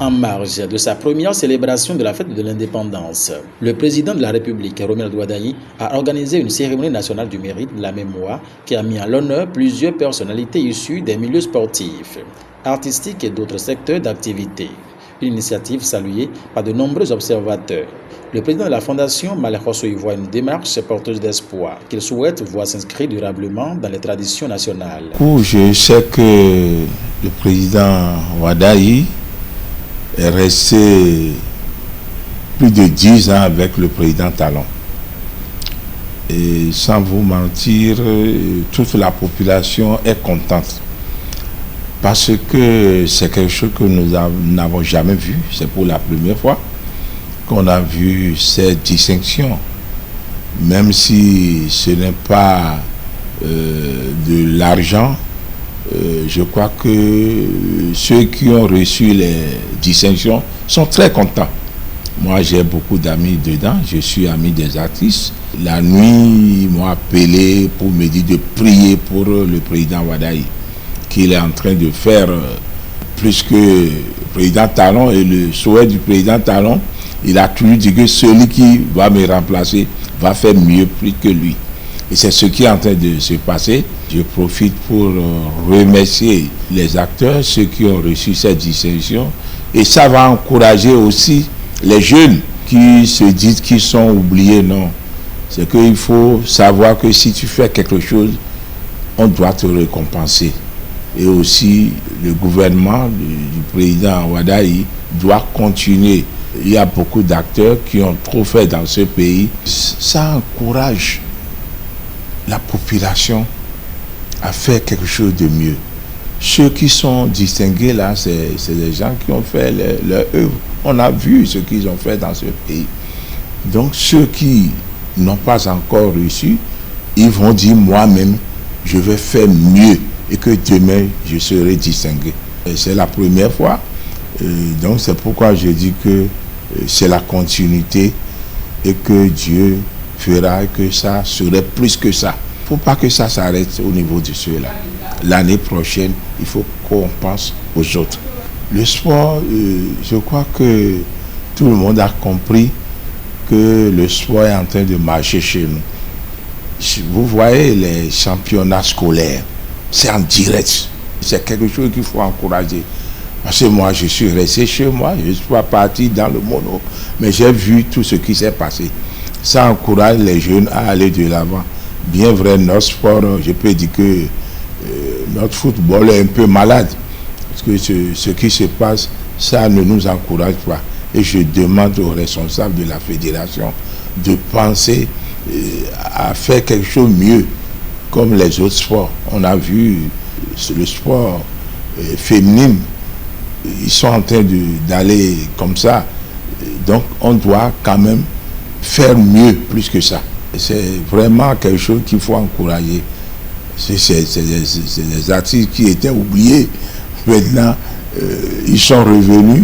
En marge de sa première célébration de la fête de l'indépendance, le président de la République, Romuald Wadayi, a organisé une cérémonie nationale du mérite de la mémoire qui a mis à l'honneur plusieurs personnalités issues des milieux sportifs, artistiques et d'autres secteurs d'activité. Une initiative saluée par de nombreux observateurs. Le président de la Fondation Malek Rosso y voit une démarche porteuse d'espoir qu'il souhaite voir s'inscrire durablement dans les traditions nationales. Je sais que le président Wadayi est resté plus de 10 ans avec le président Talon. Et sans vous mentir, toute la population est contente. Parce que c'est quelque chose que nous n'avons jamais vu. C'est pour la première fois qu'on a vu cette distinction. Même si ce n'est pas de l'argent, je crois que ceux qui ont reçu les distinctions sont très contents. Moi, j'ai beaucoup d'amis dedans. Je suis ami des artistes. La nuit, ils m'ont appelé pour me dire de prier pour le président Wadayi, qu'il est en train de faire plus que le président Talon. Et le souhait du président Talon, il a toujours dit que celui qui va me remplacer va faire mieux plus que lui. Et c'est ce qui est en train de se passer. Je profite pour remercier les acteurs, ceux qui ont reçu cette distinction. Et ça va encourager aussi les jeunes qui se disent qu'ils sont oubliés. Non, c'est qu'il faut savoir que si tu fais quelque chose, on doit te récompenser. Et aussi, le gouvernement du président Wadayi doit continuer. Il y a beaucoup d'acteurs qui ont trop fait dans ce pays. Ça encourage la population à faire quelque chose de mieux. Ceux qui sont distingués là, c'est des gens qui ont fait leur œuvre. On a vu ce qu'ils ont fait dans ce pays. Donc ceux qui n'ont pas encore reçu, ils vont dire moi-même, je vais faire mieux et que demain je serai distingué. C'est la première fois. Donc c'est pourquoi je dis que c'est la continuité et que Dieu fera que ça serait plus que ça. Il ne faut pas que ça s'arrête au niveau de ceux-là. L'année prochaine, il faut qu'on pense aux autres. Le sport, je crois que tout le monde a compris que le sport est en train de marcher chez nous. Vous voyez les championnats scolaires, c'est en direct. C'est quelque chose qu'il faut encourager. Parce que moi, je suis resté chez moi, je ne suis pas parti dans le mono, mais j'ai vu tout ce qui s'est passé. Ça encourage les jeunes à aller de l'avant. Bien vrai, notre sport, je peux dire que notre football est un peu malade. Parce que ce qui se passe, ça ne nous encourage pas. Et je demande aux responsables de la fédération de penser à faire quelque chose de mieux, comme les autres sports. On a vu le sport féminin, ils sont en train d'aller comme ça. Donc on doit quand même faire mieux, plus que ça. C'est vraiment quelque chose qu'il faut encourager. C'est des artistes qui étaient oubliés. Maintenant, ils sont revenus.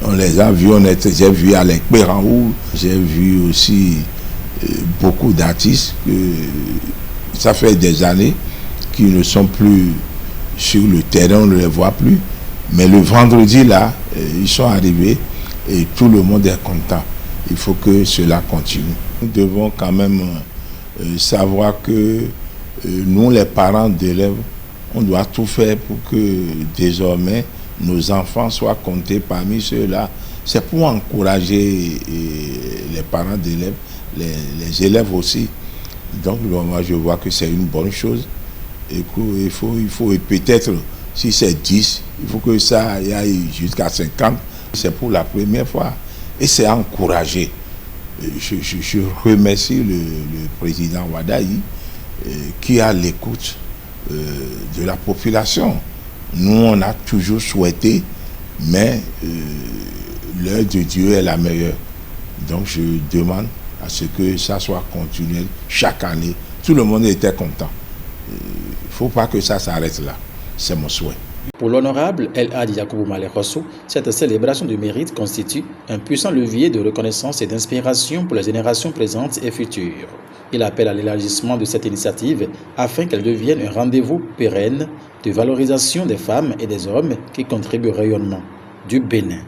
On les a vus. J'ai vu Alec Béranhou. J'ai vu aussi beaucoup d'artistes que ça fait des années qui ne sont plus sur le terrain. On ne les voit plus. Mais le vendredi, là, ils sont arrivés et tout le monde est content. Il faut que cela continue. Nous devons quand même savoir que nous, les parents d'élèves, on doit tout faire pour que désormais nos enfants soient comptés parmi ceux-là. C'est pour encourager les parents d'élèves, les élèves aussi. Donc moi je vois que c'est une bonne chose. Et il faut peut-être, si c'est 10, il faut que ça aille jusqu'à 50. C'est pour la première fois. Et c'est encouragé. Je remercie le président Wadayi qui a l'écoute de la population. Nous, on a toujours souhaité, mais l'heure de Dieu est la meilleure. Donc, je demande à ce que ça soit continuel chaque année. Tout le monde était content. Il ne faut pas que ça s'arrête là. C'est mon souhait. Pour l'honorable El Hadji Yakubu Malek Rosso, cette célébration du mérite constitue un puissant levier de reconnaissance et d'inspiration pour les générations présentes et futures. Il appelle à l'élargissement de cette initiative afin qu'elle devienne un rendez-vous pérenne de valorisation des femmes et des hommes qui contribuent au rayonnement du Bénin.